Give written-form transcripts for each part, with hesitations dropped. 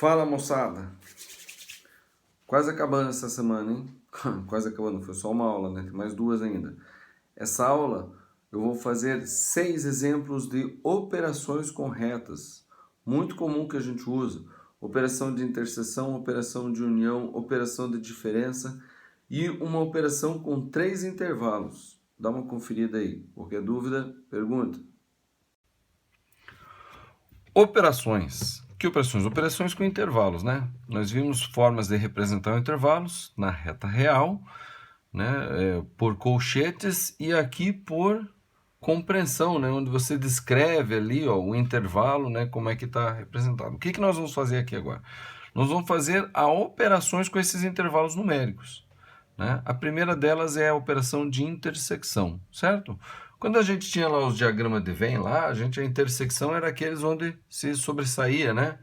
Fala, moçada! Quase acabando essa semana, hein? Quase acabando, foi só uma aula, né? Tem mais duas ainda. Essa aula eu vou fazer 6 exemplos de operações com retas. Muito comum que a gente usa. Operação de interseção, operação de união, operação de diferença e uma operação com 3 intervalos. Dá uma conferida aí. Qualquer dúvida, pergunta. Operações. Que operações? Operações com intervalos, né? Nós vimos formas de representar intervalos na reta real, né? Por colchetes e aqui por compreensão, né? Onde você descreve ali, ó, o intervalo, né? Como é que está representado. O que nós vamos fazer aqui agora? Nós vamos fazer operações com esses intervalos numéricos, né? A primeira delas é a operação de intersecção, certo? Quando a gente tinha lá os diagramas de Venn lá, a intersecção era aqueles onde se sobressaía, né?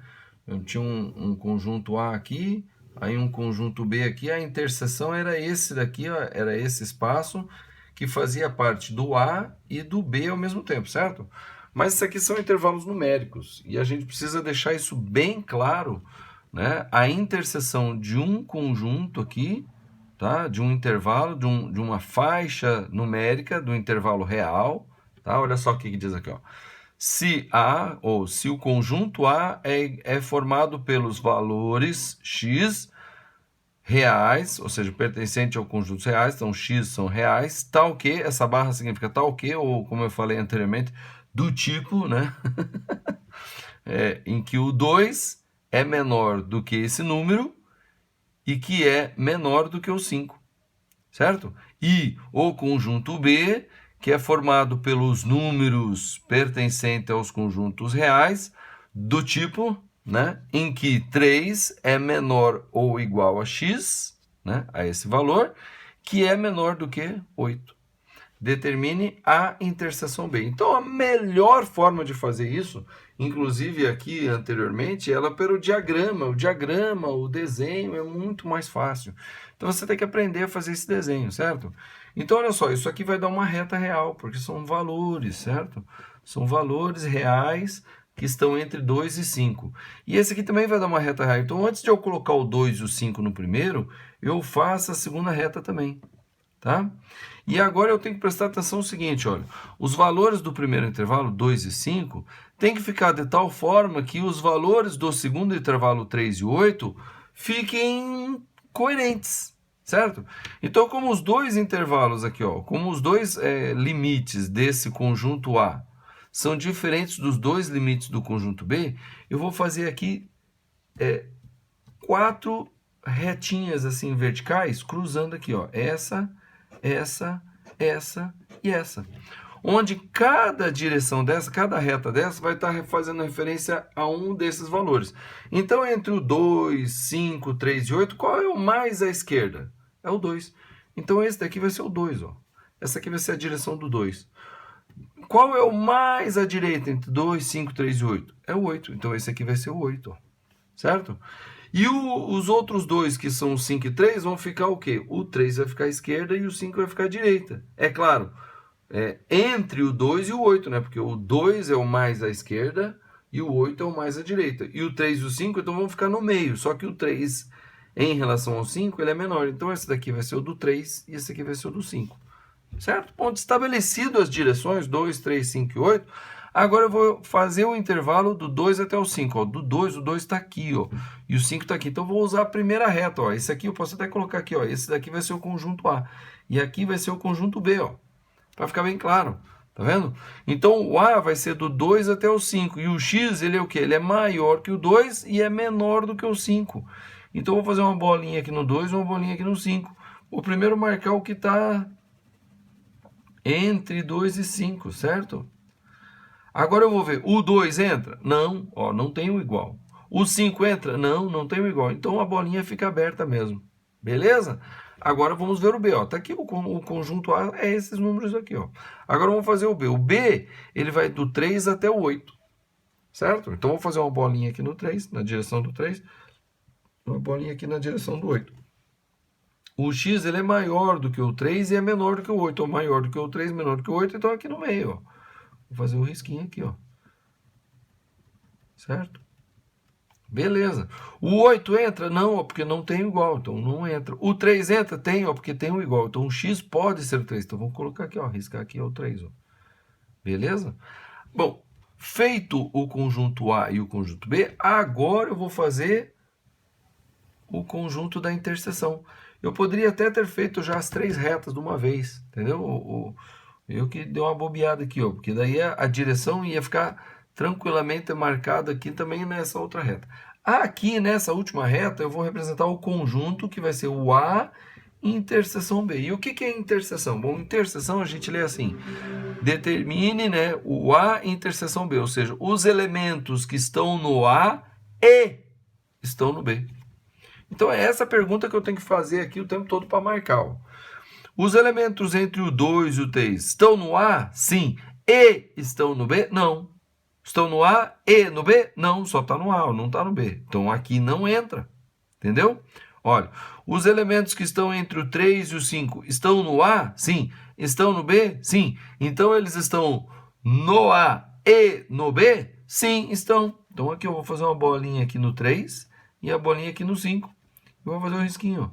Eu tinha um conjunto A aqui, aí um conjunto B aqui, a interseção era esse daqui, ó, era esse espaço que fazia parte do A e do B ao mesmo tempo, certo? Mas isso aqui são intervalos numéricos e a gente precisa deixar isso bem claro, né? A interseção de um conjunto aqui, tá? De um intervalo, de uma faixa numérica do intervalo real, tá? Olha só o que diz aqui, ó. Se A, ou se o conjunto A é formado pelos valores x reais, ou seja, pertencente ao conjunto reais, então x são reais, tal que, essa barra significa tal que, ou como eu falei anteriormente, do tipo, né? Em que o 2 é menor do que esse número, e que é menor do que o 5, certo? E o conjunto B, que é formado pelos números pertencentes aos conjuntos reais, do tipo, né, em que 3 é menor ou igual a x, né, a esse valor, que é menor do que 8. Determine a interseção B. Então, a melhor forma de fazer isso, inclusive aqui anteriormente, ela pelo diagrama. O desenho é muito mais fácil. Então, você tem que aprender a fazer esse desenho, certo? Então, olha só, isso aqui vai dar uma reta real, porque são valores, certo? São valores reais que estão entre 2 e 5. E esse aqui também vai dar uma reta real. Então, antes de eu colocar o 2 e o 5 no primeiro, eu faço a segunda reta também. Tá? E agora eu tenho que prestar atenção no seguinte, olha, os valores do primeiro intervalo, 2 e 5, tem que ficar de tal forma que os valores do segundo intervalo, 3 e 8, fiquem coerentes, certo? Então, como os dois intervalos aqui, ó, como os dois limites desse conjunto A são diferentes dos dois limites do conjunto B, eu vou fazer aqui 4 retinhas assim verticais, cruzando aqui, ó, essa e essa. Onde cada direção dessa, cada reta dessa, vai estar fazendo referência a um desses valores. Então, entre o 2, 5, 3 e 8, qual é o mais à esquerda? É o 2. Então, esse daqui vai ser o 2, ó. Essa aqui vai ser a direção do 2. Qual é o mais à direita entre 2, 5, 3 e 8? É o 8. Então, esse aqui vai ser o 8, ó. Certo? E os outros dois, que são o 5 e 3, vão ficar o quê? O 3 vai ficar à esquerda e o 5 vai ficar à direita. É claro, entre o 2 e o 8, né? Porque o 2 é o mais à esquerda e o 8 é o mais à direita. E o 3 e o 5, então, vão ficar no meio. Só que o 3, em relação ao 5, ele é menor. Então, esse daqui vai ser o do 3 e esse aqui vai ser o do 5. Certo? Ponto estabelecido as direções, 2, 3, 5 e 8. Agora eu vou fazer o intervalo do 2 até o 5. Ó. Do 2, o 2 está aqui, ó, e o 5 está aqui. Então, eu vou usar a primeira reta. Ó. Esse aqui eu posso até colocar aqui. Ó. Esse daqui vai ser o conjunto A. E aqui vai ser o conjunto B, para ficar bem claro. Tá vendo? Então, o A vai ser do 2 até o 5. E o X, ele é o quê? Ele é maior que o 2 e é menor do que o 5. Então, eu vou fazer uma bolinha aqui no 2 e uma bolinha aqui no 5. Vou primeiro marcar o que está entre 2 e 5, certo? Agora eu vou ver, o 2 entra? Não, ó, não tem o igual. O 5 entra? Não, não tem o igual. Então a bolinha fica aberta mesmo. Beleza? Agora vamos ver o B. Ó. Tá aqui o conjunto A, é esses números aqui. Ó. Agora vamos fazer o B. O B, ele vai do 3 até o 8. Certo? Então vou fazer uma bolinha aqui no 3, na direção do 3. Uma bolinha aqui na direção do 8. O X, ele é maior do que o 3 e é menor do que o 8. Ou maior do que o 3, menor do que o 8, então aqui no meio, ó. Vou fazer um risquinho aqui, ó. Certo? Beleza. O 8 entra? Não, ó, porque não tem o igual, então não entra. O 3 entra? Tem, ó, porque tem o igual. Então o x pode ser o 3. Então vamos colocar aqui, ó, riscar aqui o 3, ó. Beleza? Bom, feito o conjunto A e o conjunto B, agora eu vou fazer o conjunto da interseção. Eu poderia até ter feito já as 3 retas de uma vez, entendeu? Eu que dei uma bobeada aqui, ó, porque daí a direção ia ficar tranquilamente marcada aqui também nessa outra reta. Aqui nessa última reta eu vou representar o conjunto que vai ser o A interseção B. E o que é interseção? Bom, interseção a gente lê assim: determine, né, o A interseção B, ou seja, os elementos que estão no A e estão no B. Então é essa pergunta que eu tenho que fazer aqui o tempo todo para marcar. Ó. Os elementos entre o 2 e o 3 estão no A? Sim. E estão no B? Não. Estão no A e no B? Não, só está no A, não está no B. Então aqui não entra. Entendeu? Olha, os elementos que estão entre o 3 e o 5 estão no A? Sim. Estão no B? Sim. Então eles estão no A e no B? Sim, estão. Então aqui eu vou fazer uma bolinha aqui no 3 e a bolinha aqui no 5. Eu vou fazer um risquinho, ó.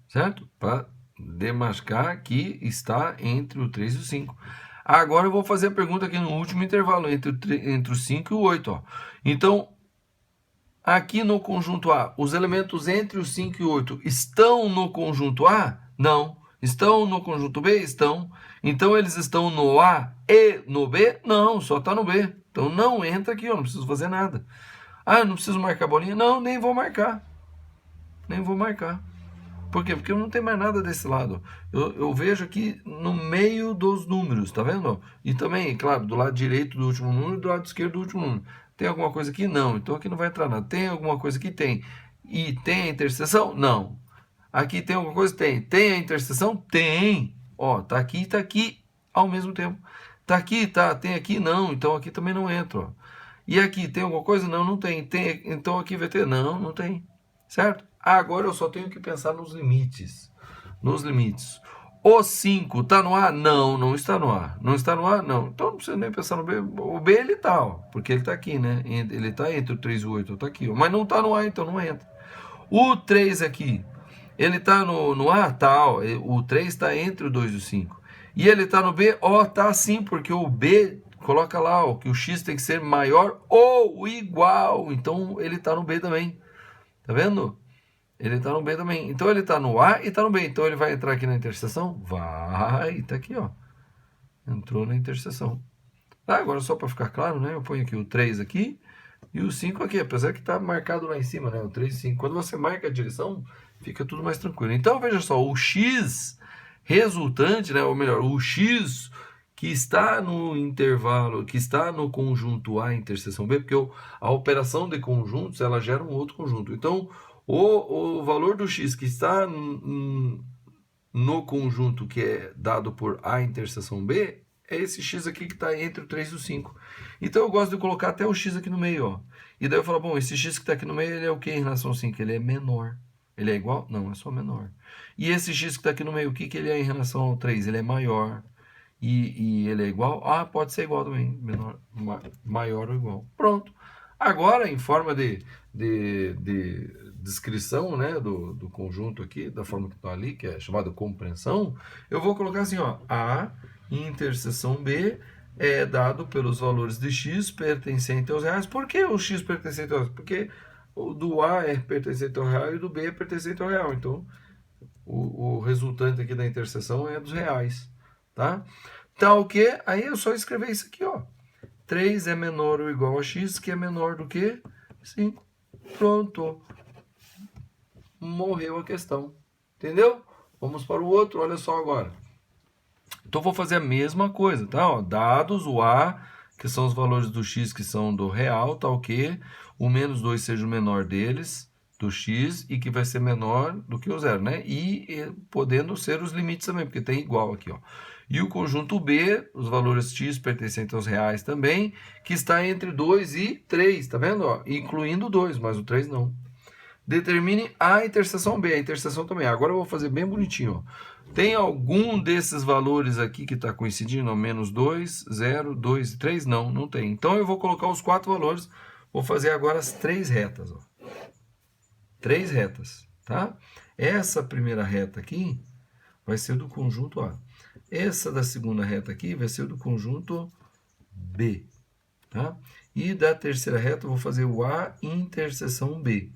Certo? Para demarcar que está entre o 3 e o 5. Agora eu vou fazer a pergunta aqui no último intervalo, entre o 5 e o 8. Ó. Então, aqui no conjunto A, os elementos entre o 5 e o 8 estão no conjunto A? Não. Estão no conjunto B? Estão. Então, eles estão no A e no B? Não, só está no B. Então, não entra aqui, ó, não preciso fazer nada. Ah, eu não preciso marcar a bolinha? Não, nem vou marcar. Nem vou marcar. Por quê? Porque não tem mais nada desse lado. Eu vejo aqui no meio dos números, tá vendo? E também, claro, do lado direito do último número e do lado esquerdo do último número. Tem alguma coisa aqui? Não. Então aqui não vai entrar nada. Tem alguma coisa aqui? Tem. E tem a interseção? Não. Aqui tem alguma coisa? Tem. Tem a interseção? Tem. Ó, tá aqui ao mesmo tempo. Tá aqui, tá. Tem aqui? Não. Então aqui também não entra, ó. E aqui tem alguma coisa? Não, não tem. Tem. Então aqui vai ter? Não, não tem. Certo? Agora eu só tenho que pensar nos limites. Nos limites. O 5 está no A? Não, não está no A. Não está no A? Não. Então não precisa nem pensar no B. O B ele está, ó, porque ele está aqui, né? Ele está entre o 3 e o 8, está aqui. Ó. Mas não está no A, então não entra. O 3 aqui, ele está no A? Tá, ó. O 3 está entre o 2 e o 5. E ele está no B? Ó, tá sim, porque o B coloca lá, ó, que o X tem que ser maior ou igual. Então ele está no B também. Tá vendo? Ele está no B também. Então ele está no A e está no B. Então ele vai entrar aqui na interseção? Vai, está aqui, ó. Entrou na interseção. Tá, agora só para ficar claro, né? Eu ponho aqui o 3 aqui e o 5 aqui. Apesar que está marcado lá em cima, né? O 3 e 5. Quando você marca a direção, fica tudo mais tranquilo. Então veja só, o X resultante, né? Ou melhor, o X que está no intervalo, que está no conjunto A interseção B, porque a operação de conjuntos, ela gera um outro conjunto. Então, o valor do x que está no conjunto que é dado por A interseção B é esse x aqui que está entre o 3 e o 5. Então eu gosto de colocar até o x aqui no meio, ó. E daí eu falo, bom, esse x que está aqui no meio, ele é o que em relação ao 5? Ele é menor. Ele é igual? Não, é só menor. E esse x que está aqui no meio, o que ele é em relação ao 3? Ele é maior. E ele é igual? Ah, pode ser igual também. Menor, maior ou igual. Pronto. Agora, em forma de descrição, né, do conjunto aqui, da forma que está ali, que é chamada compreensão, eu vou colocar assim, ó, A interseção B é dado pelos valores de x pertencente aos reais. Por que o x pertencente aos reais? Porque o do A é pertencente ao real e o do B é pertencente ao real. Então, o resultante aqui da interseção é dos reais, tá? Tá o quê? Aí eu só escrever isso aqui, ó. 3 é menor ou igual a x, que é menor do que 5. Pronto. Morreu a questão. Entendeu? Vamos para o outro, olha só agora. Então, vou fazer a mesma coisa, tá? Ó, dados o A, que são os valores do x que são do real, tá o quê? O menos 2 seja o menor deles, do x, e que vai ser menor do que o zero, né? E podendo ser os limites também, porque tem igual aqui, ó. E o conjunto B, os valores x pertencentes aos reais também, que está entre 2 e 3, tá vendo? Ó, incluindo o 2, mas o 3 não. Determine a interseção B, a interseção também. Agora eu vou fazer bem bonitinho, ó. Tem algum desses valores aqui que está coincidindo? Ó, menos 2, 0, 2 e 3? Não, não tem. Então eu vou colocar os 4 valores Vou fazer agora as três retas, ó. Três retas, tá? Essa primeira reta aqui vai ser do conjunto A. Essa da segunda reta aqui vai ser do conjunto B, tá? E da terceira reta eu vou fazer o A interseção B.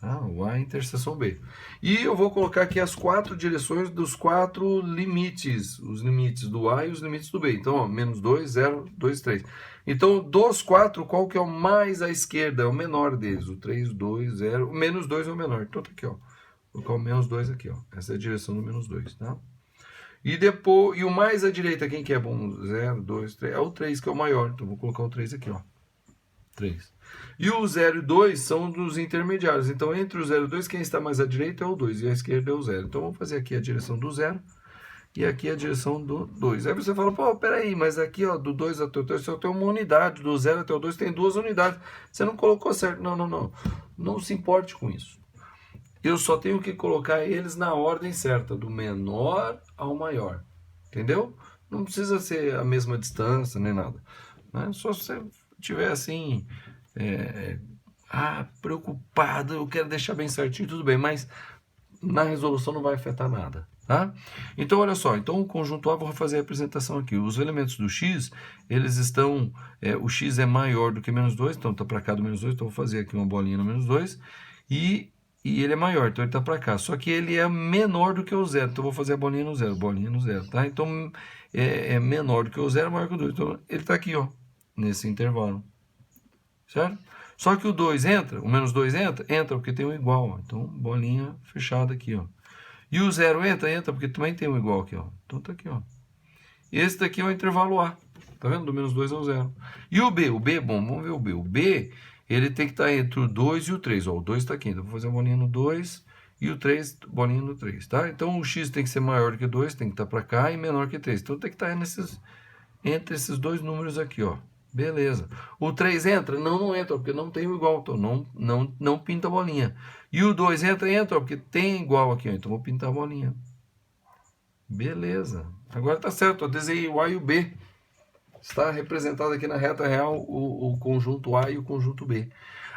Tá? O A interseção B. E eu vou colocar aqui as quatro direções dos quatro limites. Os limites do A e os limites do B. Então, ó, menos 2, 0, 2, 3. Então, dos quatro, qual que é o mais à esquerda? É o menor deles. O 3, 2, 0. O menos 2 é o menor. Então, tá aqui, ó. Vou colocar o menos 2 aqui, ó. Essa é a direção do menos 2, tá? E depois, e o mais à direita, quem que é? Bom, 0, 2, 3. É o 3 que é o maior. Então, vou colocar o 3 aqui, ó. 3. E o 0 e 2 são dos intermediários. Então, entre o 0 e o 2, quem está mais à direita é o 2 e à esquerda é o 0. Então, vamos fazer aqui a direção do 0 e aqui a direção do 2. Aí você fala, pô, peraí, mas aqui, ó, do 2 até o 3 só tem uma unidade, do 0 até o 2 tem duas unidades. Você não colocou certo. Não, não, não. Não se importe com isso. Eu só tenho que colocar eles na ordem certa, do menor ao maior. Entendeu? Não precisa ser a mesma distância, nem nada. Né? Só se você tiver assim, preocupado, eu quero deixar bem certinho, tudo bem, mas na resolução não vai afetar nada. Tá? Então, olha só, então o conjunto A, vou fazer a apresentação aqui. Os elementos do x, eles estão, o x é maior do que menos 2, então está para cá do menos 2, então vou fazer aqui uma bolinha no menos 2, e ele é maior, então ele está para cá. Só que ele é menor do que o 0, então eu vou fazer a bolinha no 0, tá? Então, é menor do que o 0, maior que o 2, então ele está aqui, ó, nesse intervalo, certo? Só que o 2 entra, o menos 2 entra porque tem um igual, ó. Então bolinha fechada aqui, ó. E o 0 entra porque também tem um igual aqui, ó. Então tá aqui, ó. Esse daqui é o intervalo A, tá vendo? Do menos 2 ao 0. E o B, bom, vamos ver o B. O B, ele tem que estar entre o 2 e o 3, ó. O 2 está aqui, então vou fazer a bolinha no 2 e o 3, bolinha no 3, tá? Então o x tem que ser maior do que 2, tem que estar para cá, e menor que 3. Então tem que estar entre esses dois números aqui, ó. Beleza. O 3 entra? Não entra, porque não tem o igual, então não pinta a bolinha. E o 2 entra, porque tem igual aqui, ó, então vou pintar a bolinha. Beleza. Agora tá certo, eu desenhei o A e o B. Está representado aqui na reta real o conjunto A e o conjunto B.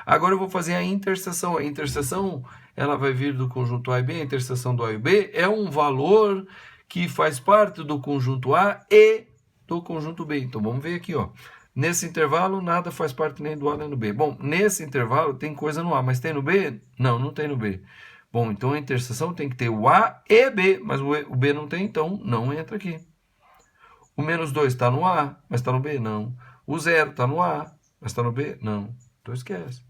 Agora eu vou fazer a interseção. A interseção, ela vai vir do conjunto A e B. A interseção do A e B é um valor que faz parte do conjunto A e do conjunto B. Então vamos ver aqui, ó. Nesse intervalo, nada faz parte nem do A nem do B. Bom, nesse intervalo tem coisa no A, mas tem no B? Não, não tem no B. Bom, então a interseção tem que ter o A e B, mas o B não tem, então não entra aqui. O menos 2 está no A, mas está no B? Não. O 0 está no A, mas está no B? Não. Então esquece.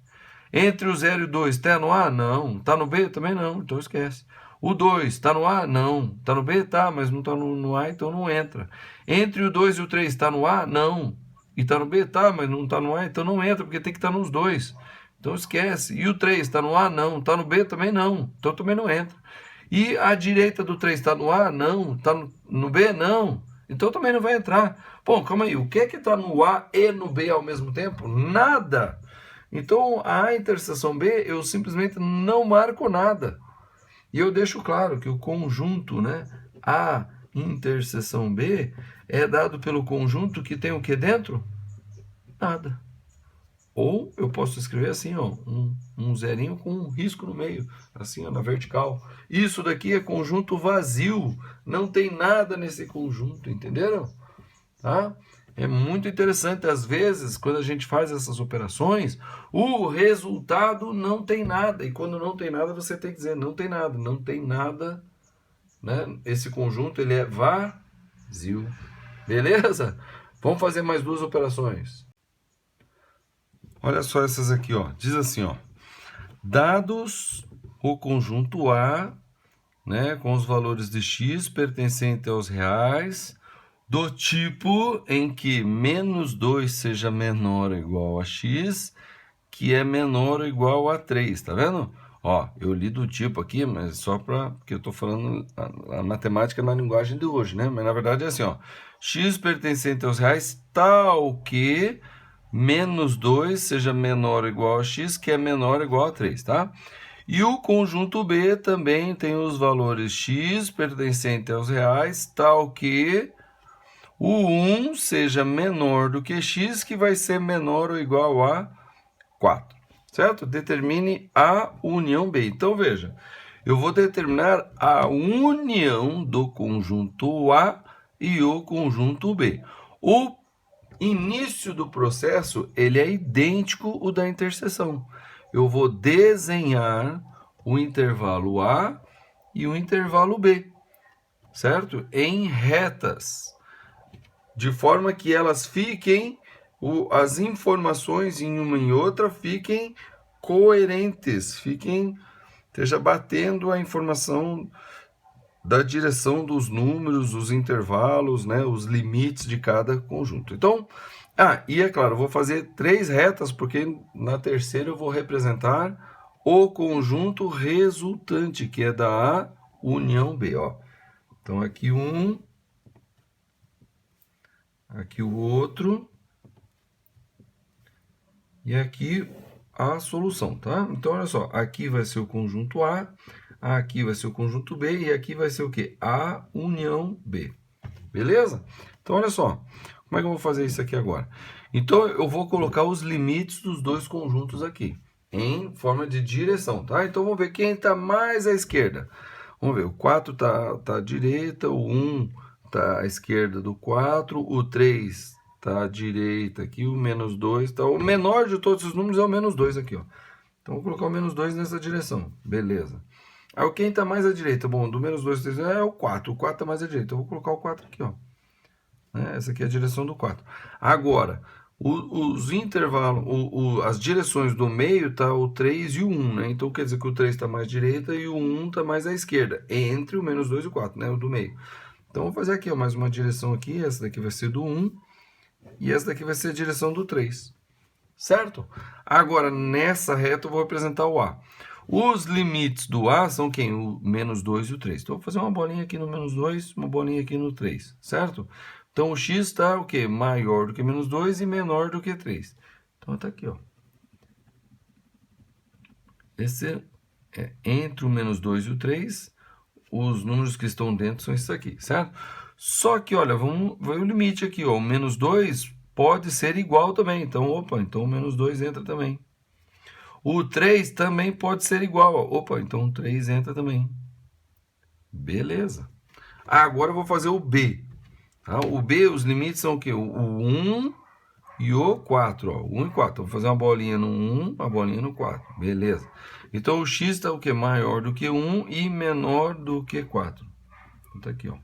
Entre o 0 e o 2 está no A? Não. Está no B? Também não, então esquece. O 2 está no A? Não. Está no B? Tá, mas não está no A, então não entra. Entre o 2 e o 3 está no A? Não. E está no B? Tá, mas não está no A, então não entra, porque tem que estar nos dois. Então esquece. E o 3 está no A? Não. Está no B? Também não. Então também não entra. E a direita do 3 está no A? Não. Está no B? Não. Então também não vai entrar. Bom, calma aí. O que é que está no A e no B ao mesmo tempo? Nada. Então a interseção B eu simplesmente não marco nada. E eu deixo claro que o conjunto, né, A interseção B é dado pelo conjunto que tem o que dentro? Nada. Ou eu posso escrever assim, ó, um zerinho com um risco no meio, assim, ó, na vertical. Isso daqui é conjunto vazio, não tem nada nesse conjunto, entenderam? Tá? É muito interessante, às vezes, quando a gente faz essas operações, o resultado não tem nada. E quando não tem nada, você tem que dizer, não tem nada, não tem nada, né? Esse conjunto, ele é vazio. Beleza? Vamos fazer mais duas operações. Olha só essas aqui, ó. Diz assim, ó. Dados o conjunto A, né, com os valores de x pertencentes aos reais, do tipo em que menos 2 seja menor ou igual a x, que é menor ou igual a 3, tá vendo? Ó, eu li do tipo aqui, mas só porque eu tô falando a matemática na linguagem de hoje, né? Mas na verdade é assim, ó. X pertencente aos reais, tal que menos 2 seja menor ou igual a x, que é menor ou igual a 3, tá? E o conjunto B também tem os valores x pertencente aos reais, tal que o 1 seja menor do que x, que vai ser menor ou igual a 4. Certo? Determine a união B. Então, veja, eu vou determinar a união do conjunto A e o conjunto B. O início do processo, ele é idêntico ao da interseção. Eu vou desenhar o intervalo A e o intervalo B, certo? Em retas, de forma que elas fiquem, as informações em uma e outra fiquem coerentes, esteja batendo a informação da direção dos números, os intervalos, né, os limites de cada conjunto. Então, e é claro, eu vou fazer 3 retas, porque na terceira eu vou representar o conjunto resultante, que é da A união B, ó. Então, aqui um, aqui o outro, e aqui a solução, tá? Então, olha só, aqui vai ser o conjunto A, aqui vai ser o conjunto B, e aqui vai ser o quê? A união B. Beleza? Então, olha só, como é que eu vou fazer isso aqui agora? Então, eu vou colocar os limites dos dois conjuntos aqui, em forma de direção, tá? Então, vamos ver quem está mais à esquerda. Vamos ver, o 4 tá à direita, o 1 está à esquerda do 4, o 3 está à direita aqui, o menos 2 tá... O menor de todos os números é o menos 2 aqui, ó. Então, vou colocar o menos 2 nessa direção. Beleza. Aí, quem está mais à direita? Bom, do menos 2, 3 é o 4. O 4 está mais à direita. Eu vou colocar o 4 aqui, ó. Essa aqui é a direção do 4. Agora, os intervalos, as direções do meio tá o 3 e o 1, né? Então, quer dizer que o 3 está mais à direita e o 1 está mais à esquerda. Entre o menos 2 e o 4, né? O do meio. Então, vou fazer aqui, ó, mais uma direção aqui. Essa daqui vai ser do 1. E essa daqui vai ser a direção do 3. Certo? Agora, nessa reta, eu vou representar o A. Os limites do A são quem? O menos 2 e o 3. Então, eu vou fazer uma bolinha aqui no menos 2, uma bolinha aqui no 3, certo? Então, o x está o quê? Maior do que menos 2 e menor do que 3. Então, está aqui, ó. Esse é entre o menos 2 e o 3, os números que estão dentro são esses aqui, certo? Só que, olha, vamos ver o limite aqui, ó. O menos 2 pode ser igual também. Então, opa, então o menos 2 entra também. O 3 também pode ser igual, ó. Opa, então o 3 entra também. Beleza. Agora eu vou fazer o B. Tá? O B, os limites são o quê? O 1 e o 4, ó. 1 e 4. Então, vou fazer uma bolinha no 1, uma bolinha no 4. Beleza. Então, o x está o quê? Maior do que 1 e menor do que 4. Então, tá aqui, ó.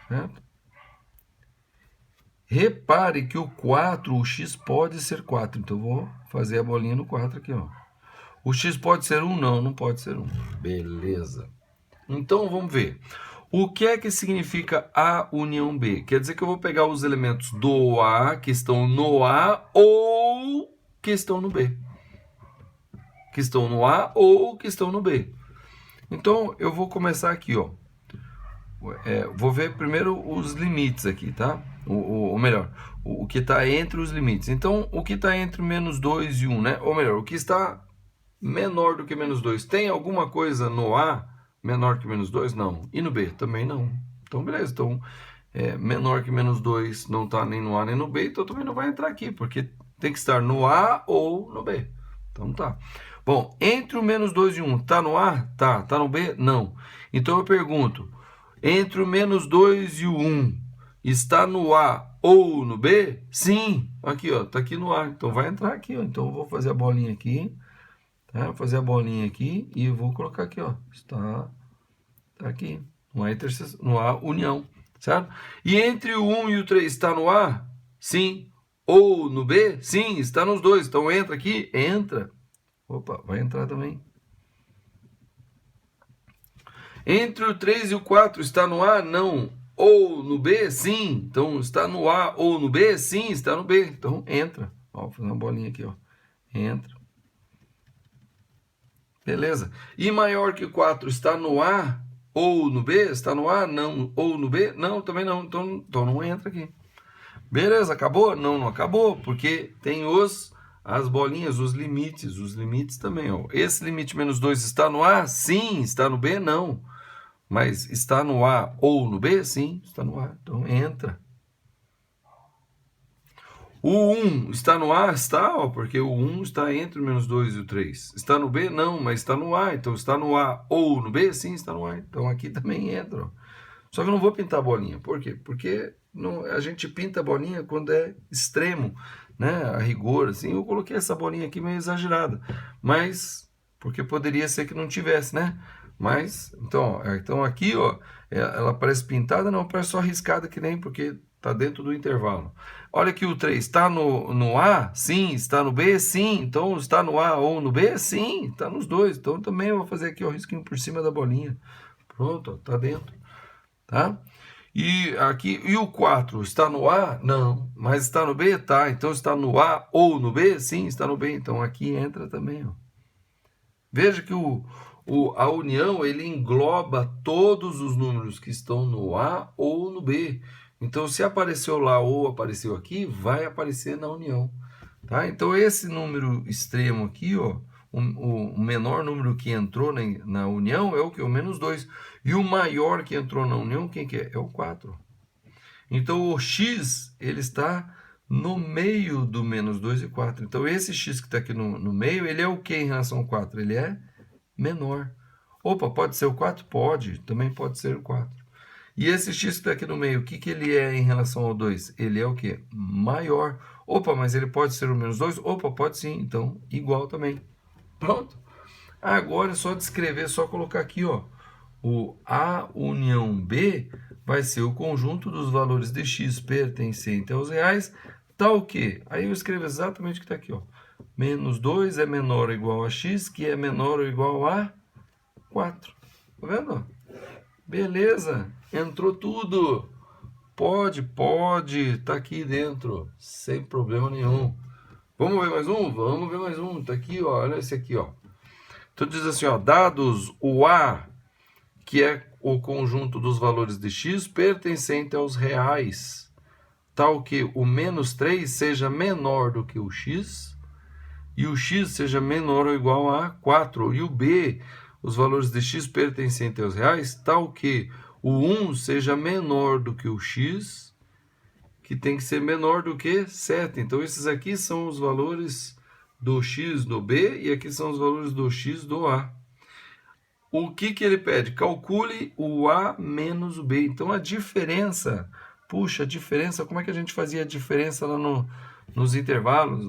Certo? Repare que o 4, o x pode ser 4. Então, eu vou fazer a bolinha no 4 aqui, ó. O x pode ser 1? Não, não pode ser 1. Beleza. Então, vamos ver. O que é que significa A união B? Quer dizer que eu vou pegar os elementos do A, que estão no A, ou que estão no B. Que estão no A ou que estão no B. Então, eu vou começar aqui, ó. Vou ver primeiro os limites aqui, tá? Ou melhor, o que está entre os limites. Então, o que está entre menos 2 e 1, né? Ou melhor, o que está menor do que menos 2. Tem alguma coisa no A menor que menos 2? Não. E no B? Também não. Então, beleza. Então, menor que menos 2 não está nem no A nem no B, então também não vai entrar aqui, porque tem que estar no A ou no B. Então, tá. Bom, entre o menos 2 e 1, tá no A? Tá. Tá no B? Não. Então, eu pergunto, entre o menos 2 e o 1, está no A ou no B? Sim. Aqui, ó, tá aqui no A. Então, vai entrar aqui, ó. Então, eu vou fazer a bolinha aqui. Tá? Vou fazer a bolinha aqui e eu vou colocar aqui, ó. Está aqui, no A união, certo? E entre o 1 e o 3 está no A? Sim. Ou no B? Sim, está nos dois. Então entra aqui, entra. Opa, vai entrar também. Entre o 3 e o 4 está no A? Não. Ou no B? Sim. Então está no A ou no B? Sim, está no B. Então entra. Ó, vou fazer uma bolinha aqui, ó. Entra. Beleza. E maior que 4 está no A ou no B? Está no A? Não. Ou no B? Não, também não. Então não entra aqui. Beleza, acabou? Não, não acabou, porque tem as bolinhas, os limites também, ó. Esse limite menos 2 está no A? Sim. Está no B? Não. Mas está no A ou no B? Sim, está no A. Então entra. O 1 está no A? Está, ó, porque o 1 está entre o menos 2 e o 3. Está no B? Não, mas está no A. Então, está no A ou no B? Sim, está no A. Então, aqui também entra, ó. Só que eu não vou pintar a bolinha. Por quê? Porque não, a gente pinta a bolinha quando é extremo, né? A rigor, assim. Eu coloquei essa bolinha aqui meio exagerada. Mas, porque poderia ser que não tivesse, né? Mas, então aqui, ó, ela parece pintada, não, parece só riscada que nem, porque está dentro do intervalo. Olha aqui o 3, está no A? Sim. Está no B? Sim. Então, está no A ou no B? Sim. Está nos dois. Então, também eu vou fazer aqui o risquinho por cima da bolinha. Pronto, está dentro. Tá? E o 4 está no A? Não. Mas está no B? Tá. Então, está no A ou no B? Sim, está no B. Então, aqui entra também, ó. Veja que a união, ele engloba todos os números que estão no A ou no B. Então, se apareceu lá ou apareceu aqui, vai aparecer na união. Tá? Então, esse número extremo aqui, ó, o menor número que entrou na união é o que? O menos 2. E o maior que entrou na união, quem que é? É o 4. Então, o x, ele está no meio do menos 2 e 4. Então, esse x que está aqui no meio, ele é o que em relação ao 4? Ele é menor. Opa, pode ser o 4? Pode, também pode ser o 4. E esse x que está aqui no meio, o que ele é em relação ao 2? Ele é o quê? Maior. Opa, mas ele pode ser o menos 2? Opa, pode sim, então igual também. Pronto. Agora é só descrever, só colocar aqui, ó. O A união B vai ser o conjunto dos valores de x pertencente aos reais, tal que, aí eu escrevo exatamente o que está aqui, ó. Menos 2 é menor ou igual a x, que é menor ou igual a 4. Tá vendo? Beleza, entrou tudo. Pode, tá aqui dentro, sem problema nenhum. Vamos ver mais um? Vamos ver mais um. Tá aqui, ó, olha esse aqui, ó. Então diz assim, ó, dados o A, que é o conjunto dos valores de x pertencente aos reais, tal que o menos 3 seja menor do que o x, e o x seja menor ou igual a 4, e o B, os valores de x pertencentes aos reais, tal que o 1 seja menor do que o x, que tem que ser menor do que 7. Então, esses aqui são os valores do x do B, e aqui são os valores do x do A. O que ele pede? Calcule o A menos o B. Então, a diferença... Puxa, a diferença... Como é que a gente fazia a diferença lá nos intervalos?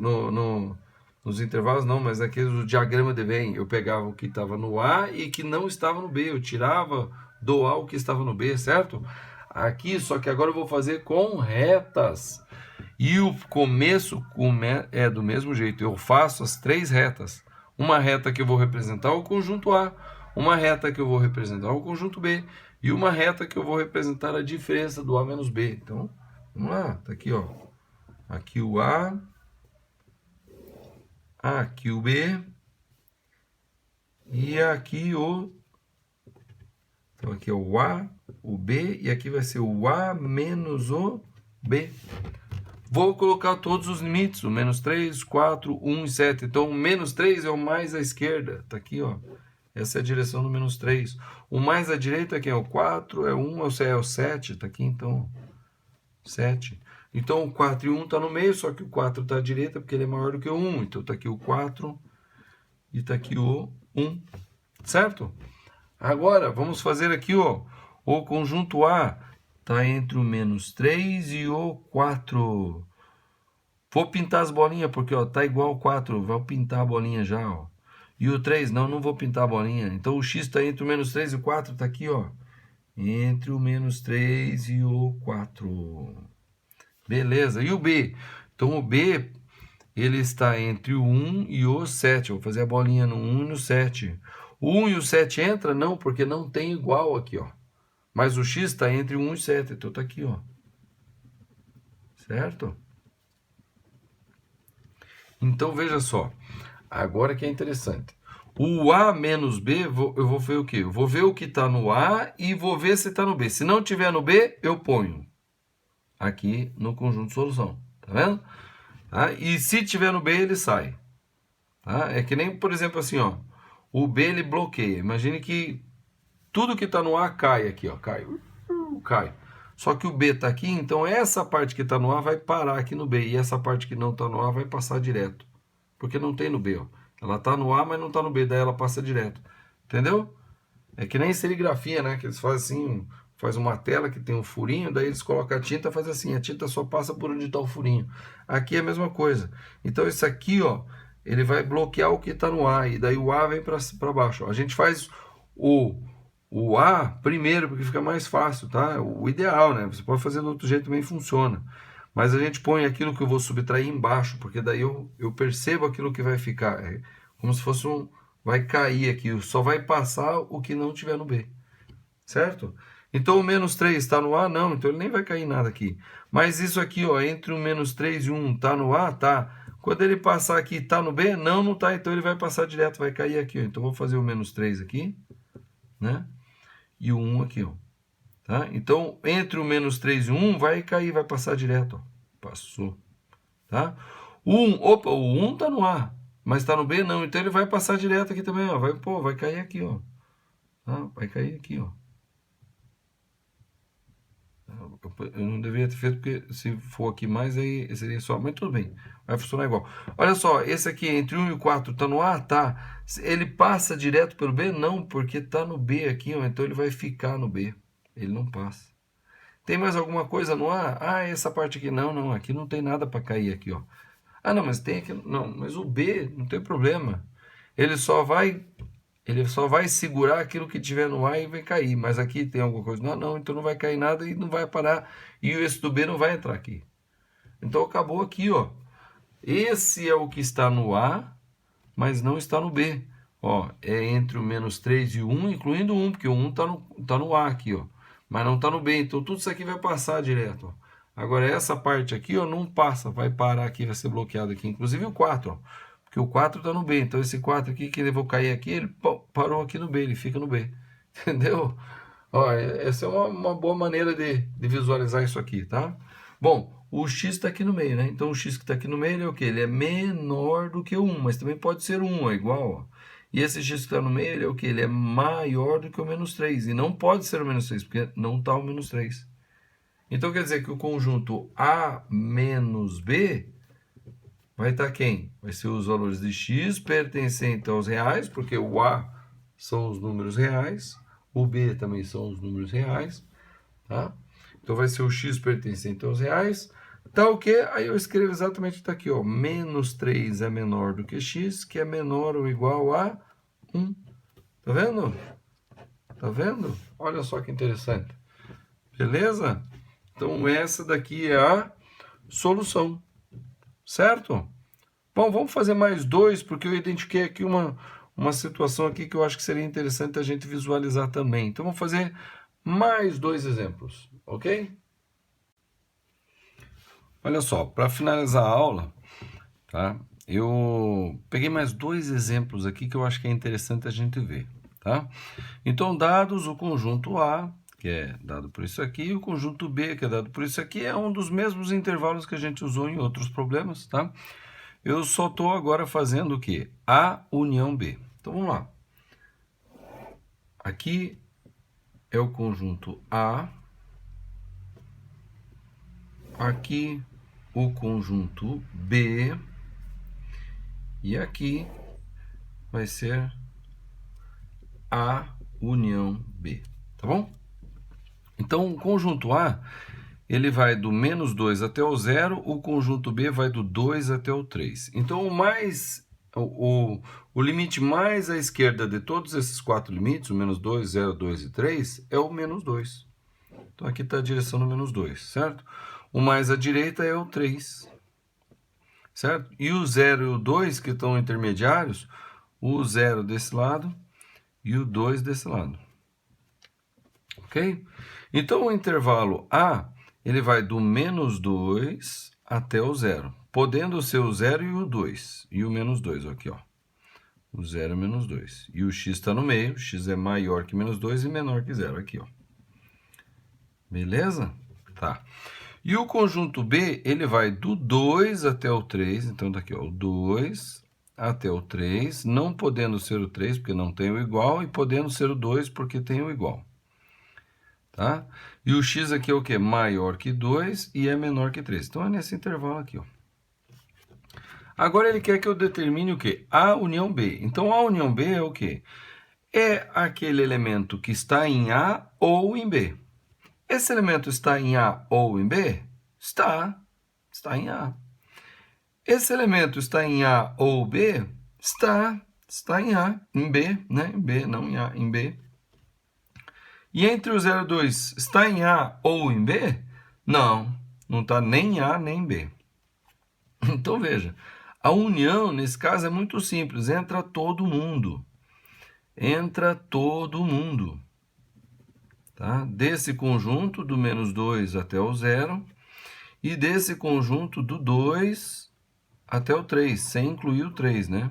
Nos intervalos não, mas aqui o diagrama de Venn. Eu pegava o que estava no A e que não estava no B. Eu tirava do A o que estava no B, certo? Aqui, só que agora eu vou fazer com retas. E o começo é do mesmo jeito. Eu faço as 3 retas. Uma reta que eu vou representar o conjunto A, uma reta que eu vou representar o conjunto B e uma reta que eu vou representar a diferença do A menos B. Então, vamos lá. Tá aqui, ó. Aqui o A, aqui o B e aqui o... Então, aqui é o A, o B e aqui vai ser o A menos o B. Vou colocar todos os limites, o menos 3, 4, 1 e 7. Então, o menos 3 é o mais à esquerda. Tá aqui, ó. Essa é a direção do menos 3. O mais à direita aqui é o 4, é 1, é o 7. Tá aqui, então, 7. Então, o 4 e 1 tá no meio, só que o 4 tá à direita porque ele é maior do que o 1. Então, tá aqui o 4 e tá aqui o 1. Certo? Agora, vamos fazer aqui, ó, o conjunto A está entre o menos 3 e o 4. Vou pintar as bolinhas, porque ó, tá igual ao 4. Vou pintar a bolinha já, ó. E o 3, não vou pintar a bolinha. Então, o x está entre o menos 3 e o 4, está aqui, ó. Entre o menos 3 e o 4. Beleza. E o B? Então, o B, ele está entre o 1 e o 7. Eu vou fazer a bolinha no 1 e no 7. O 1 e o 7 entra? Não, porque não tem igual aqui, ó. Mas o x está entre 1 e 7, então está aqui, ó. Certo? Então, veja só. Agora que é interessante. O A menos B, eu vou ver o quê? Eu vou ver o que está no A e vou ver se está no B. Se não tiver no B, eu ponho aqui no conjunto de solução. Tá vendo? Tá? E se tiver no B, ele sai. Tá? É que nem, por exemplo, assim, ó. O B, ele bloqueia. Imagine que tudo que está no A cai aqui, ó. Cai. Só que o B está aqui, então essa parte que está no A vai parar aqui no B. E essa parte que não está no A vai passar direto. Porque não tem no B, ó. Ela está no A, mas não está no B, daí ela passa direto. Entendeu? É que nem serigrafia, né? Que eles fazem assim, faz uma tela que tem um furinho, daí eles colocam a tinta, faz assim, a tinta só passa por onde está o furinho. Aqui é a mesma coisa. Então isso aqui, ó, ele vai bloquear o que está no A, e daí o A vem para baixo. Ó. A gente faz o A primeiro, porque fica mais fácil, tá? O ideal, né? Você pode fazer do outro jeito, também funciona. Mas a gente põe aquilo que eu vou subtrair embaixo, porque daí eu percebo aquilo que vai ficar. É como se fosse um... Vai cair aqui, só vai passar o que não tiver no B. Certo? Então o menos 3 está no A? Não, então ele nem vai cair nada aqui. Mas isso aqui, ó, entre o menos 3 e 1 está no A? Tá. Quando ele passar aqui, está no B? Não, não está. Então ele vai passar direto, vai cair aqui. Ó. Então vou fazer o menos 3 aqui, né? E o 1 aqui, ó. Tá? Então, entre o menos 3 e 1, vai cair, vai passar direto. Ó. Passou. Tá? O 1, opa, o 1 está no A, mas está no B? Não. Então ele vai passar direto aqui também. Ó. Vai cair aqui. Ó. Tá? Vai cair aqui. Ó. Eu não deveria ter feito, porque se for aqui mais, aí seria só. Mas tudo bem, vai funcionar igual. Olha só, esse aqui entre 1 e 4 está no A? Tá. Ele passa direto pelo B? Não, porque está no B aqui, ó, então ele vai ficar no B. Ele não passa. Tem mais alguma coisa no A? Ah, essa parte aqui. Não, não, aqui não tem nada para cair aqui, ó. Ah, não, mas tem aqui. Não, mas o B não tem problema. Ele só vai segurar aquilo que tiver no A e vai cair. Mas aqui tem alguma coisa? Não, não, então não vai cair nada e não vai parar. E esse do B não vai entrar aqui. Então acabou aqui, ó. Esse é o que está no A, mas não está no B. Ó, é entre o menos 3 e o 1, incluindo o 1, porque o 1 tá no A aqui, ó. Mas não está no B, então tudo isso aqui vai passar direto, ó. Agora essa parte aqui, ó, não passa, vai parar aqui, vai ser bloqueado aqui. Inclusive o 4, ó. Porque o 4 está no B, então esse 4 aqui, que ele vou cair aqui, ele parou aqui no B, ele fica no B. Entendeu? Ó, essa é uma boa maneira de visualizar isso aqui, tá? Bom, o x está aqui no meio, né? Então o x que está aqui no meio, ele é o quê? Ele é menor do que o 1, mas também pode ser 1, é igual, ó. E esse x que está no meio, ele é o quê? Ele é maior do que o menos 3. E não pode ser o menos 3, porque não está o menos 3. Então quer dizer que o conjunto A menos B vai estar quem? Vai ser os valores de x pertencentes aos reais, porque o A são os números reais, o B também são os números reais, tá? Então vai ser o x pertencente aos reais, tá o quê? Aí eu escrevo exatamente tá aqui, ó, menos 3 é menor do que x, que é menor ou igual a 1. Tá vendo? Tá vendo? Olha só que interessante. Beleza? Então essa daqui é a solução. Certo? Bom, vamos fazer mais dois, porque eu identifiquei aqui uma situação aqui que eu acho que seria interessante a gente visualizar também. Então vamos fazer mais dois exemplos, ok? Olha só, para finalizar a aula, tá? Eu peguei mais dois exemplos aqui que eu acho que é interessante a gente ver, tá? Então, dados o conjunto A, que é dado por isso aqui, e o conjunto B, que é dado por isso aqui, é um dos mesmos intervalos que a gente usou em outros problemas, tá? Eu só estou agora fazendo o quê? A união B. Então, vamos lá. Aqui é o conjunto A. Aqui o conjunto B. E aqui vai ser A união B. Tá bom? Então, o conjunto A, ele vai do menos 2 até o 0, o conjunto B vai do 2 até o 3. Então, o limite mais à esquerda de todos esses quatro limites, o menos 2, 0, 2 e 3, é o menos 2. Então, aqui está a direção do menos 2, certo? O mais à direita é o 3, certo? E o 0 e o 2, que estão intermediários, o 0 desse lado e o 2 desse lado. Ok? Então, o intervalo A, ele vai do menos 2 até o 0, podendo ser o 0 e o 2, e o menos 2, aqui, ó. O 0 e o menos 2. E o x está no meio, x é maior que menos 2 e menor que 0, aqui, ó. Beleza? Tá. E o conjunto B, ele vai do 2 até o 3, então daqui, ó, o 2 até o 3, não podendo ser o 3, porque não tem o igual, e podendo ser o 2, porque tem o igual. tá? E o x aqui é o quê? Maior que 2 e é menor que 3. Então é nesse intervalo aqui, ó. Agora ele quer que eu determine o quê? A união B. Então a união B é o quê? É aquele elemento que está em A ou em B. Esse elemento está em A ou em B? Está em A. Esse elemento está em A ou B? Está em A, em B, né? Em B, não em A, em B. E entre o 0 e 2, está em A ou em B? Não, não está nem em A nem em B. Então, veja, a união, nesse caso, é muito simples. Entra todo mundo. Entra todo mundo. Tá? Desse conjunto, do menos 2 até o 0, e desse conjunto do 2 até o 3, sem incluir o 3, né?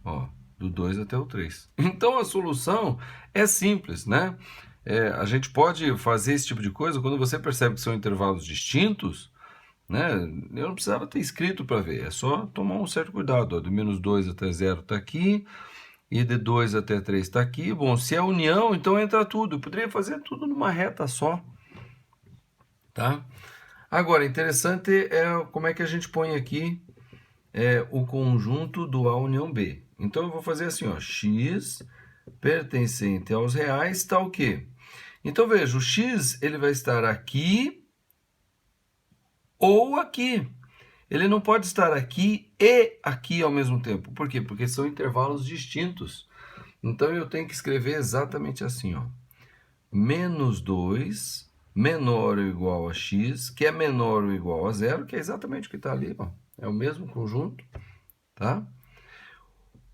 Ó, do 2 até o 3. Então, a solução é simples, né? A gente pode fazer esse tipo de coisa quando você percebe que são intervalos distintos, né? Eu não precisava ter escrito para ver, é só tomar um certo cuidado. Ó, do menos 2 até 0 está aqui, e de 2 até 3 está aqui. Bom, se é união, então entra tudo. Eu poderia fazer tudo numa reta só, tá? Agora, interessante é como é que a gente põe aqui o conjunto do A união B. Então, eu vou fazer assim, ó, x pertencente aos reais está o quê? Então, veja, o x ele vai estar aqui ou aqui. Ele não pode estar aqui e aqui ao mesmo tempo. Por quê? Porque são intervalos distintos. Então, eu tenho que escrever exatamente assim, ó. Menos 2 menor ou igual a x, que é menor ou igual a 0, que é exatamente o que está ali, ó. É o mesmo conjunto, tá?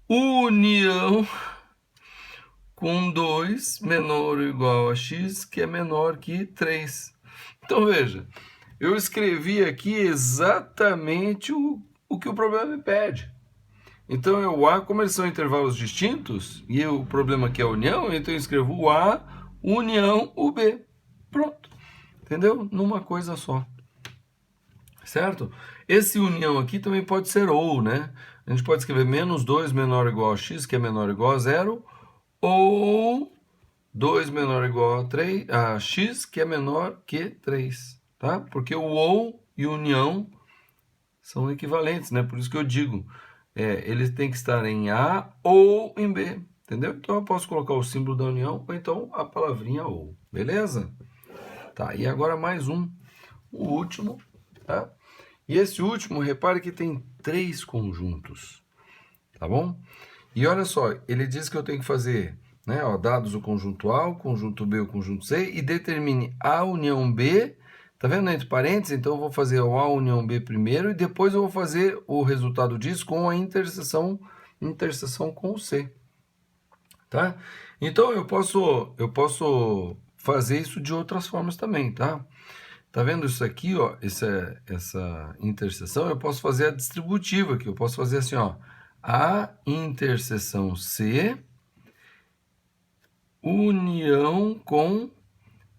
União com 2 menor ou igual a x, que é menor que 3. Então, veja, eu escrevi aqui exatamente o que o problema me pede. Então, o A, como eles são intervalos distintos, e o problema aqui é a união, então eu escrevo o A, união, o B. Pronto. Entendeu? Numa coisa só. Certo? Esse união aqui também pode ser ou, né? A gente pode escrever menos 2 menor ou igual a x, que é menor ou igual a 0, ou 2 menor ou igual a, 3, a x, que é menor que 3. Tá? Porque o ou e união são equivalentes, né? Por isso que eu digo, eles têm que estar em A ou em B, entendeu? Então eu posso colocar o símbolo da união ou então a palavrinha ou, beleza? Tá, e agora mais um, o último, tá? E esse último, repare que tem 3 conjuntos, tá bom? E olha só, ele diz que eu tenho que fazer, né, ó, dados o conjunto A, o conjunto B, o conjunto C, e determine A união B. Tá vendo entre parênteses? Então eu vou fazer o A união B primeiro e depois eu vou fazer o resultado disso com a interseção com o C. Tá? Então eu posso fazer isso de outras formas também, tá? Tá vendo isso aqui, ó, essa interseção? Eu posso fazer a distributiva aqui, eu posso fazer assim, ó, A interseção C união com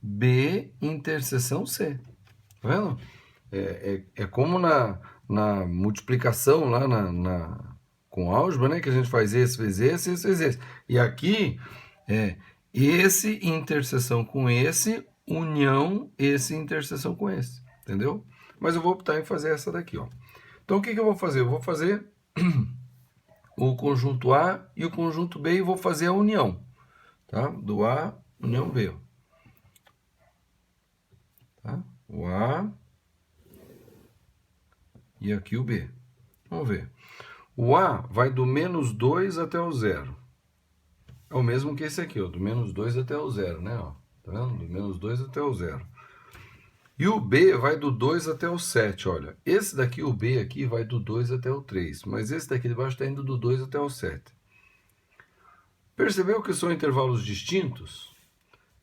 B interseção C. Tá vendo? É como na multiplicação lá com álgebra, né? Que a gente faz esse vezes esse, esse vezes esse. E aqui esse interseção com esse, união esse interseção com esse. Entendeu? Mas eu vou optar em fazer essa daqui, ó. Então o que eu vou fazer? Eu vou fazer o conjunto A e o conjunto B e vou fazer a união. Tá? Do A, união B. Ó. Tá? O A e aqui o B. Vamos ver. O A vai do menos 2 até o 0. É o mesmo que esse aqui, ó, do menos 2 até o 0, né? Ó, tá vendo? Do menos 2 até o 0. E o B vai do 2 até o 7, olha. Esse daqui, o B aqui, vai do 2 até o 3. Mas esse daqui de baixo está indo do 2 até o 7. Percebeu que são intervalos distintos?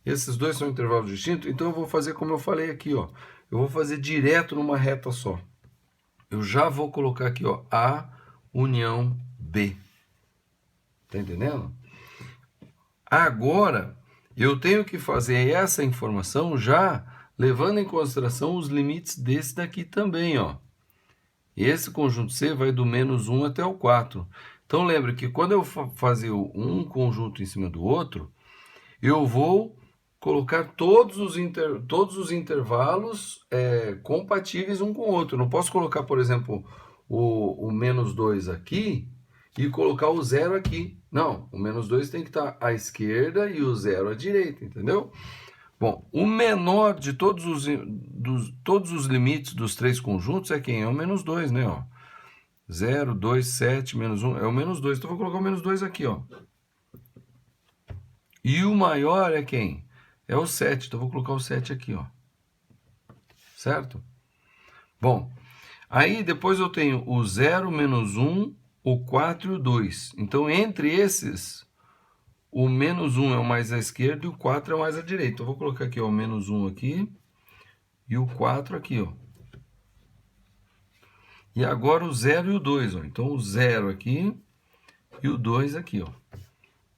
Esses dois são intervalos distintos, então eu vou fazer como eu falei aqui, ó. Eu vou fazer direto numa reta só. Eu já vou colocar aqui, ó, A união B. Tá entendendo? Agora, eu tenho que fazer essa informação já levando em consideração os limites desse daqui também, ó. Esse conjunto C vai do menos 1 até o 4. Então, lembre que quando eu fazer um conjunto em cima do outro, eu vou colocar todos os intervalos compatíveis um com o outro. Não posso colocar, por exemplo, o menos 2 aqui e colocar o zero aqui. Não, o menos 2 tem que estar à esquerda e o zero à direita, entendeu? Bom, o menor de todos os limites dos três conjuntos é quem? É o menos 2, né? Ó. 0, 2, 7, menos 1, é o menos 2. Então, eu vou colocar o menos 2 aqui, ó. E o maior é quem? É o 7. Então, eu vou colocar o 7 aqui, ó. Certo? Bom, aí depois eu tenho o 0, o menos 1, o 4 e o 2. Então, entre esses, o menos 1 é o mais à esquerda e o 4 é o mais à direita. Então, eu vou colocar aqui, ó, o menos 1 aqui e o 4 aqui, ó. E agora o 0 e o 2, ó. Então, o 0 aqui e o 2 aqui, ó.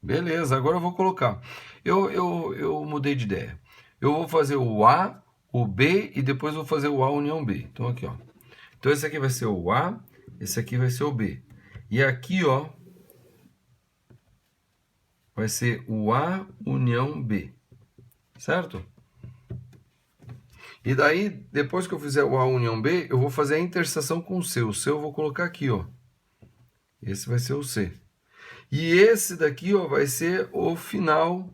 Beleza, agora eu vou colocar. Eu mudei de ideia. Eu vou fazer o A, o B e depois vou fazer o A união B. Então, aqui, ó. Então, esse aqui vai ser o A, esse aqui vai ser o B. E aqui, ó, vai ser o A união B. Certo? E daí, depois que eu fizer o A união B, eu vou fazer a interseção com o C. O C eu vou colocar aqui, ó. Esse vai ser o C. E esse daqui, ó, vai ser o final,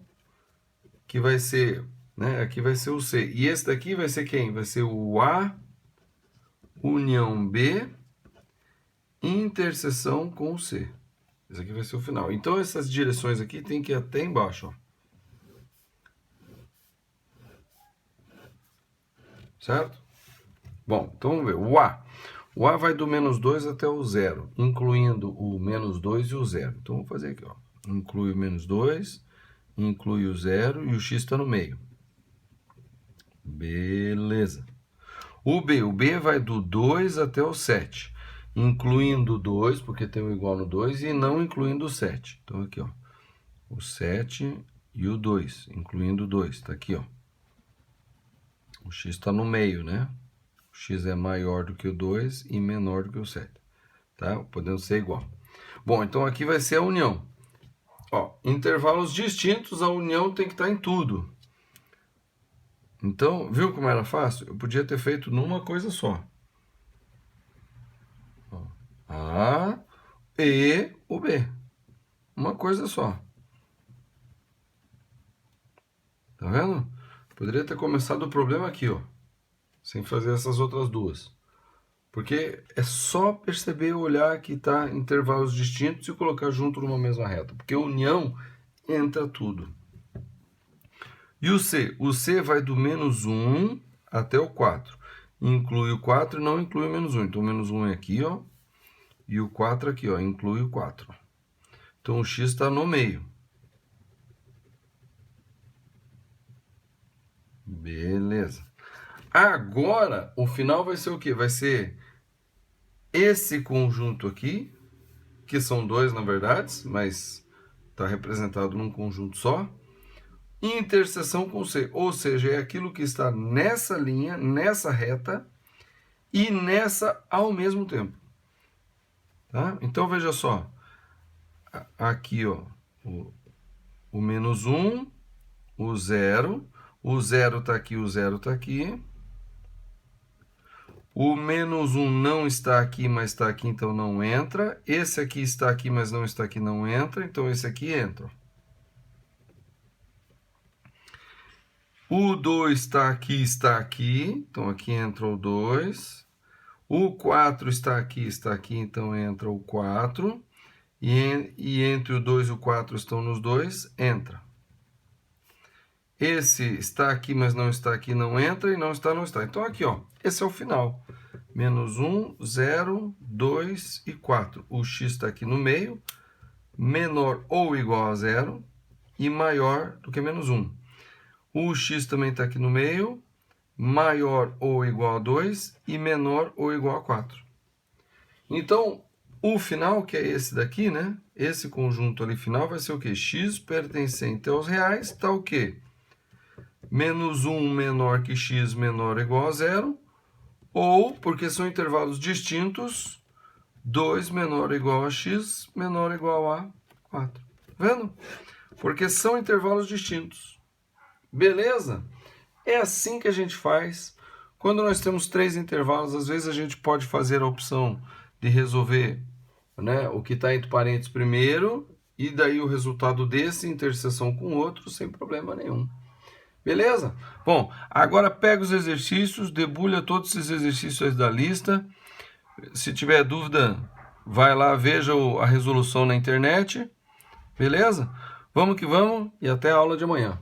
que vai ser, né? Aqui vai ser o C. E esse daqui vai ser quem? Vai ser o A união B, interseção com o C. Esse aqui vai ser o final. Então, essas direções aqui tem que ir até embaixo, ó. Certo? Bom, então vamos ver. O A. O A vai do menos 2 até o 0, incluindo o menos 2 e o 0. Então, vou fazer aqui, ó. Inclui o menos 2, inclui o 0 e o x está no meio. Beleza. O B vai do 2 até o 7, incluindo o 2, porque tem o igual no 2, e não incluindo o 7. Então, aqui, ó. O 7 e o 2, incluindo o 2. Está aqui, ó. O x está no meio, né? O x é maior do que o 2 e menor do que o 7. Tá? Podendo ser igual. Bom, então aqui vai ser a união. Ó, intervalos distintos, a união tem que estar em tudo. Então, viu como era fácil? Eu podia ter feito numa coisa só. Ó, A e o B. Uma coisa só. Tá vendo? Poderia ter começado o problema aqui, ó. Sem fazer essas outras duas. Porque é só perceber, olhar que está intervalos distintos e colocar junto numa mesma reta. Porque união entra tudo. E o C? O C vai do menos 1 até o 4. Inclui o 4 e não inclui o menos 1. Então, o menos 1 é aqui, ó. E o 4 aqui, ó. Inclui o 4. Então, o x está no meio. Beleza. Agora, o final vai ser o quê? Vai ser esse conjunto aqui, que são dois, na verdade, mas está representado num conjunto só. Interseção com C, ou seja, é aquilo que está nessa linha, nessa reta e nessa ao mesmo tempo. Tá? Então, veja só. Aqui, ó, o menos 1, o 0 está aqui, o 0 está aqui. O menos 1 não está aqui, mas está aqui, então não entra. Esse aqui está aqui, mas não está aqui, não entra. Então, esse aqui entra. O 2 está aqui. Então, aqui entra o 2. O 4 está aqui, então entra o 4. E entre o 2 e o 4 estão nos dois, entra. Esse está aqui, mas não está aqui, não entra. E não está, não está. Então, aqui, ó, esse é o final. Menos 1, 0, 2 e 4. O x está aqui no meio, menor ou igual a 0 e maior do que menos 1. O x também está aqui no meio, maior ou igual a 2 e menor ou igual a 4. Então, o final, que é esse daqui, né? Esse conjunto ali final vai ser o quê? X pertencente aos reais está o quê? Menos 1 menor que x menor ou igual a 0. Ou, porque são intervalos distintos, 2 menor ou igual a x, menor ou igual a 4. Tá vendo? Porque são intervalos distintos. Beleza? É assim que a gente faz. Quando nós temos 3 intervalos, às vezes a gente pode fazer a opção de resolver, né, o que está entre parênteses primeiro, e daí o resultado desse, interseção com o outro, sem problema nenhum. Beleza? Bom, agora pega os exercícios, debulha todos esses exercícios da lista. Se tiver dúvida, vai lá, veja a resolução na internet. Beleza? Vamos que vamos e até a aula de amanhã.